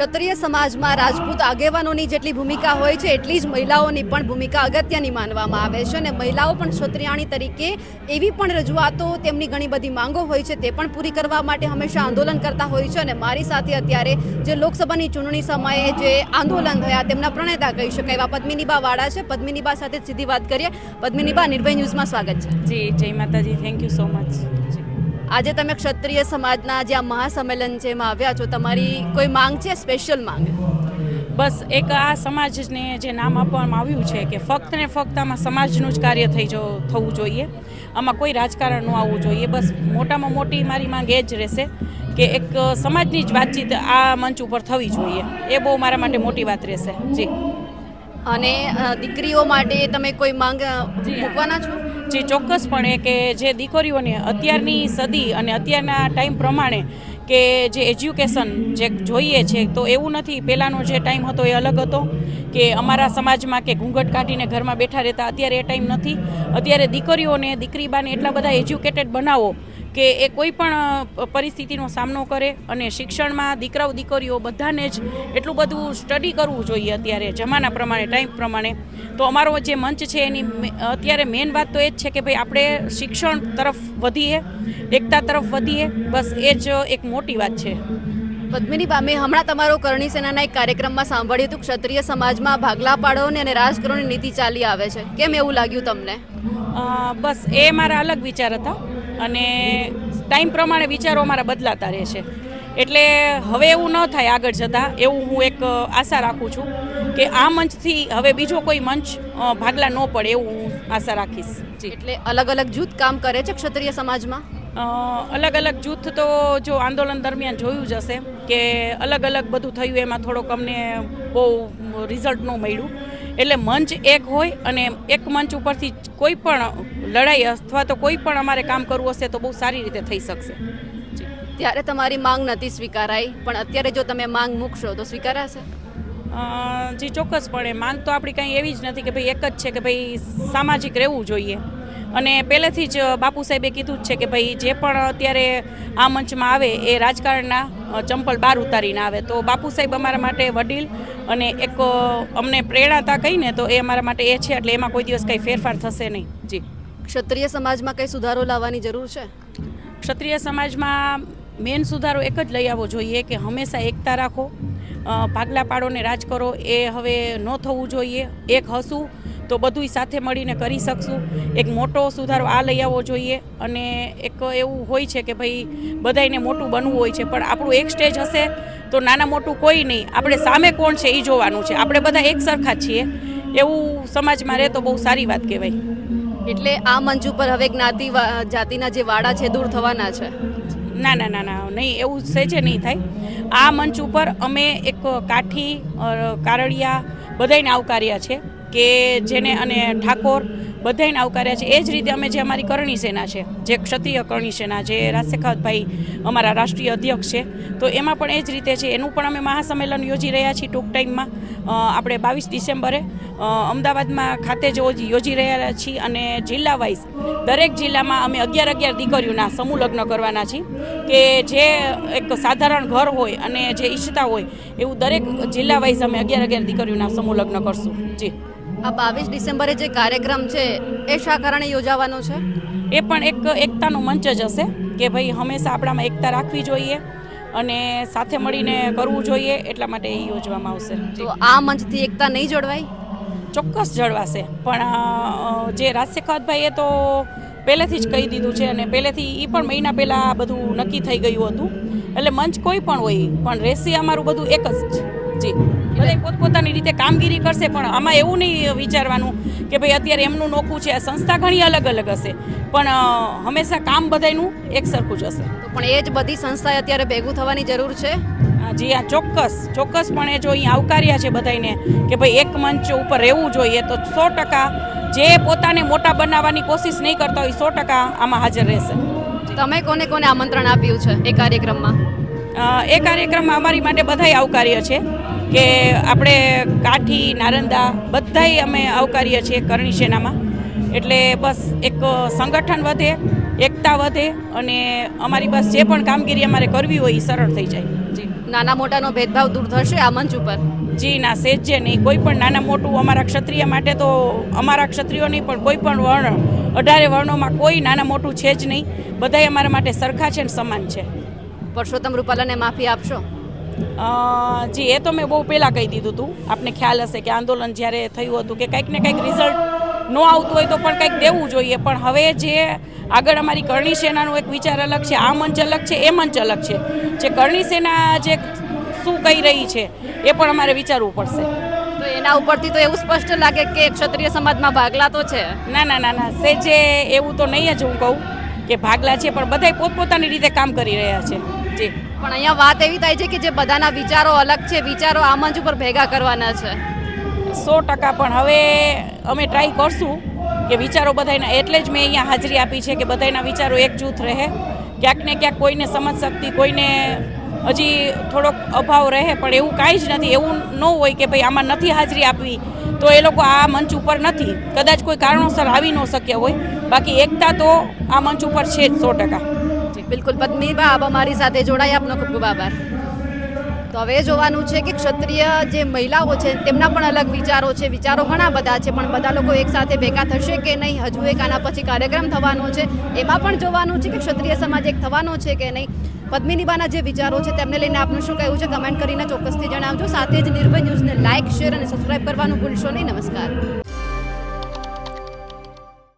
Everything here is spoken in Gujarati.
ક્ષત્રિય સમાજમાં રાજપૂત આગેવાનોની જેટલી ભૂમિકા હોય છે એટલી જ મહિલાઓની પણ ભૂમિકા અગત્યની માનવામાં આવે છે અને મહિલાઓ પણ ક્ષત્રિયાણી તરીકે એવી પણ રજૂઆતો તેમની ઘણી બધી માંગો હોય છે તે પણ પૂરી કરવા માટે હંમેશા આંદોલન કરતા હોય છે અને મારી સાથે અત્યારે જે લોકસભાની ચૂંટણી સમયે જે આંદોલન થયા તેમના પ્રણેતા કહી શકાય એવા પદ્મિનીબા વાળા છે. પદ્મિનીબા સાથે સીધી વાત કરીએ. પદ્મિનીબા, નિર્ભય ન્યૂઝમાં સ્વાગત છે. જી, જય માતાજી. Thank you so much. આજે તમે ક્ષત્રિય સમાજના જે આ મહાસંમેલન છે એમાં આવ્યા છો, તમારી કોઈ માંગ છે, સ્પેશિયલ માંગ? બસ એક આ સમાજને જે નામ આપવામાં આવ્યું છે કે ફક્ત ને ફક્ત આમાં સમાજનું જ કાર્ય થવું જોઈએ, આમાં કોઈ રાજકારણ ન આવવું જોઈએ. બસ મોટામાં મોટી મારી માંગ એ જ રહેશે કે એક સમાજની જ વાતચીત આ મંચ ઉપર થવી જોઈએ. એ બહુ મારા માટે મોટી વાત રહેશે. જી. અને દીકરીઓ માટે તમે કોઈ માંગ મૂકવાના છો? જે ચોક્કસપણે કે જે દીકરીઓને અત્યારની સદી અને અત્યારના ટાઈમ પ્રમાણે કે જે એજ્યુકેશન જે જોઈએ છે, તો એવું નથી પહેલાંનો જે ટાઈમ હતો એ અલગ હતો કે અમારા સમાજમાં કે ઘૂંઘટ કાઢીને ઘરમાં બેઠા રહેતા. અત્યારે એ ટાઈમ નથી. અત્યારે દીકરીઓને દીકરીબાને એટલા બધા એજ્યુકેટેડ બનાવો કે એ કોઈ પણ પરિસ્થિતિનો સામનો કરે અને શિક્ષણમાં દીકરાઓ દીકરીઓ બધાને જ એટલું બધું સ્ટડી કરવું જોઈએ અત્યારે જમાના પ્રમાણે, ટાઈમ પ્રમાણે. તો અમારો જે મંચ છે એની અત્યારે મેઇન વાત તો એ જ છે કે ભાઈ આપણે શિક્ષણ તરફ વધીએ, એકતા તરફ વધીએ. બસ એ જ એક મોટી વાત છે. પદ્મિનીબા, મેં હમણાં તમારો કરણી સેનાના એક કાર્યક્રમમાં સાંભળ્યું હતું ક્ષત્રિય સમાજમાં ભાગલા પાડોની અને રાજકારણની નીતિ ચાલી આવે છે. કેમ એવું લાગ્યું તમને? બસ એ મારા અલગ વિચાર હતા અને ટાઈમ પ્રમાણે વિચારો અમારા બદલાતા રહે છે. એટલે હવે એવું ન થાય આગળ જતાં, એવું હું એક આશા રાખું છું કે આ મંચથી હવે બીજો કોઈ મંચ ભાગલા ન પડે એવું હું આશા રાખીશ. જી. એટલે અલગ અલગ જૂથ કામ કરે છે ક્ષત્રિય સમાજમાં? અલગ અલગ જૂથ તો જો આંદોલન દરમિયાન જોયું જ હશે કે અલગ અલગ બધું થયું, એમાં થોડોક અમને બહુ રિઝલ્ટ ન મળ્યું. એટલે મંચ એક હોય અને એક મંચ ઉપરથી કોઈ પણ લડાઈ અથવા તો કોઈ પણ અમારે કામ કરવું હશે તો બહુ સારી રીતે થઈ શકશે. ત્યારે તમારી માંગ નથી સ્વીકારાઈ, પણ અત્યારે જો તમે માંગ મૂકશો તો સ્વીકારાશે? જી ચોક્કસપણે. માંગ તો આપણી કાંઈ એવી જ નથી કે ભાઈ એક જ છે કે ભાઈ સામાજિક રહેવું જોઈએ. અને પહેલેથી જ બાપુ સાહેબે કીધું જ છે કે ભાઈ જે પણ અત્યારે આ મંચમાં આવે એ રાજકારણના ચંપલ બહાર ઉતારીને આવે. તો બાપુ સાહેબ અમારા માટે વડીલ અને એક અમને પ્રેરણાતા કહીને તો એ અમારા માટે એ છે. એટલે એમાં કોઈ દિવસ કંઈ ફેરફાર થશે નહીં. જી. ક્ષત્રિય સમાજમાં કંઈ સુધારો લાવવાની જરૂર છે? ક્ષત્રિય સમાજમાં મેઇન સુધારો એક જ લઈ આવવો જોઈએ કે હંમેશા એકતા રાખો, ભાગલા પાડોને રાજ કરો એ હવે ન થવું જોઈએ. એક હશું તો બધુંય સાથે મળીને કરી શકશું. એક મોટો સુધારો આ લઈ આવવો જોઈએ. અને એક એવું હોય છે કે ભાઈ બધાયને મોટું બનવું હોય છે, પણ આપણું એક સ્ટેજ હશે તો નાના મોટું કોઈ નહીં, આપણે સામે કોણ છે એ જોવાનું છે. આપણે બધા એક સરખા છીએ એવું સમાજમાં રહે તો બહુ સારી વાત કહેવાય. એટલે આ મંચ ઉપર હવે જ્ઞાતિ જાતિના જે વાડા છે દૂર થવાના છે? ના ના ના ના, નહીં, એવું સહેજે નહીં થાય. આ મંચ ઉપર અમે એક કાઠી, કારડિયા બધાયને આવકાર્યા છે કે જેને અને ઠાકોર બધાયને આવકાર્યા છે. એ જ રીતે અમે જે અમારી કરણી સેના છે, જે ક્ષત્રિય કરણી સેના, જે રાજશેખાવતભાઈ અમારા રાષ્ટ્રીય અધ્યક્ષ છે, તો એમાં પણ એ જ રીતે છે. એનું પણ અમે મહાસંમેલન યોજી રહ્યા છીએ ટૂંક ટાઈમમાં. આપણે 22 ડિસેમ્બરે અમદાવાદમાં ખાતે જ યોજી રહ્યા છીએ અને જિલ્લા વાઇઝ દરેક જિલ્લામાં અમે 11 દીકરીઓના સમૂહ લગ્ન કરવાના છીએ કે જે એક સાધારણ ઘર હોય અને જે ઈચ્છતા હોય એવું દરેક જિલ્લા વાઇઝ અમે 11 દીકરીઓના સમૂહ લગ્ન કરશું. જી. આ 22 ડિસેમ્બરે જે કાર્યક્રમ છે એ શા કારણે યોજાવાનો છે? એ પણ એક એકતાનો મંચ જ હશે કે ભાઈ હંમેશા આપણામાં એકતા રાખવી જોઈએ અને સાથે મળીને કરવું જોઈએ, એટલા માટે એ યોજવામાં આવશે. તો આ મંચથી એકતા નહીં જળવાય? ચોક્કસ જળવાશે. પણ જે રાજશેખાવતભાઈએ તો પહેલેથી જ કહી દીધું છે અને પહેલેથી એ પણ મહિના પહેલાં બધું નક્કી થઈ ગયું હતું. એટલે મંચ કોઈ પણ હોય પણ રહેશે અમારું બધું એક જ. જી. બધા પોતપોતાની રીતે કામગીરી કરશે, પણ આમાં એવું નહીં વિચારવાનું કે ભાઈ અત્યારે એમનું નોખું છે. સંસ્થા ઘણી અલગ અલગ હશે પણ હંમેશા કામ બધાયનું એક સરખું જ હશે. પણ એ જ બધી સંસ્થાએ અત્યારે ભેગું થવાની જરૂર છે? જી હા, ચોક્કસપણે જો અહીં આવકાર્યા છે બધાને કે ભાઈ એક મંચ ઉપર રહેવું જોઈએ તો 100% જે પોતાને મોટા બનાવવાની કોશિશ નહીં કરતા હોય 100% આમાં હાજર રહેશે. તમે કોને કોને આમંત્રણ આપ્યું છે એ કાર્યક્રમમાં? એ કાર્યક્રમમાં અમારી માટે બધાય આવકાર્ય છે કે આપણે કાઠી, નારંદા બધાય અમે આવકાર્ય છીએ કરણી સેનામાં. એટલે બસ એક સંગઠન વધે, એકતા વધે અને અમારી બસ જે પણ કામગીરી અમારે કરવી હોય એ સરળ થઈ જાય. જી. નાના મોટાનો ભેદભાવ દૂર થશે આ મંચ ઉપર? જી ના, સેજે નહીં. કોઈ પણ નાના મોટું અમારા ક્ષત્રિય માટે તો અમારા ક્ષત્રિયો નહીં પણ કોઈ પણ વર્ણ 18 વર્ણોમાં કોઈ નાના મોટું છે જ નહીં. બધાય અમારા માટે સરખા છે ને સમાન છે. પરસોત્તમ રૂપાલાને માફી આપશો? જી, એ તો મેં બહુ પહેલાં કહી દીધું હતું. આપને ખ્યાલ હશે કે આંદોલન જ્યારે થયું હતું કે કંઈક ને કંઈક રિઝલ્ટ ન આવતું હોય તો પણ કંઈક દેવું જોઈએ. પણ હવે જે આગળ અમારી કરણી સેનાનો એક વિચાર અલગ છે, આ મંચ અલગ છે, એ મંચ અલગ છે. જે કરણી સેના જે શું કહી રહી છે એ પણ અમારે વિચારવું પડશે. તો એના ઉપરથી તો એવું સ્પષ્ટ લાગે કે ક્ષત્રિય સમાજમાં ભાગલા તો છે. ના ના ના ના, સેજે એવું તો નહીં જ હું કહું કે ભાગલા છે, પણ બધાય પોતપોતાની રીતે કામ કરી રહ્યા છે. જી, પણ અહીંયા વાત એવી થાય છે કે જે બધાના વિચારો અલગ છે, વિચારો આ મંચ ઉપર ભેગા કરવાના છે. 100%. પણ હવે અમે ટ્રાય કરશું કે વિચારો બધાના, એટલે જ મેં અહીંયા હાજરી આપી છે કે બધાના વિચારો એકજૂથ રહે. ક્યાંક ને ક્યાંક કોઈને સમજ શક્તિ, કોઈને હજી થોડોક અભાવ રહે, પણ એવું કાંઈ જ નથી. એવું ન હોય કે ભાઈ આમાં નથી હાજરી આપવી તો એ લોકો આ મંચ ઉપર નથી. કદાચ કોઈ કારણોસર આવી ન શક્યા હોય, બાકી એકતા તો આ મંચ ઉપર છે જ 100%. બિલકુલ. પદ્મીબા, આપ અમારી સાથે જોડાયા, આપનો ખૂબ ખૂબ આભાર. તો હવે જોવાનું છે કે ક્ષત્રિય જે મહિલાઓ છે તેમના પણ અલગ વિચારો છે. વિચારો ઘણા બધા છે, પણ બધા લોકો એકસાથે ભેગા થશે કે નહીં? હજુ એક આના પછી કાર્યક્રમ થવાનો છે, એમાં પણ જોવાનું છે કે ક્ષત્રિય સમાજ એક થવાનો છે કે નહીં. પદ્મિનીબાના જે વિચારો છે તેમને લઈને આપનું શું કહેવું છે કમેન્ટ કરીને ચોક્કસથી જણાવજો. સાથે જ નિર્ભય ન્યૂઝને લાઇક, શેર અને સબસ્ક્રાઇબ કરવાનું ભૂલશો નહીં. નમસ્કાર.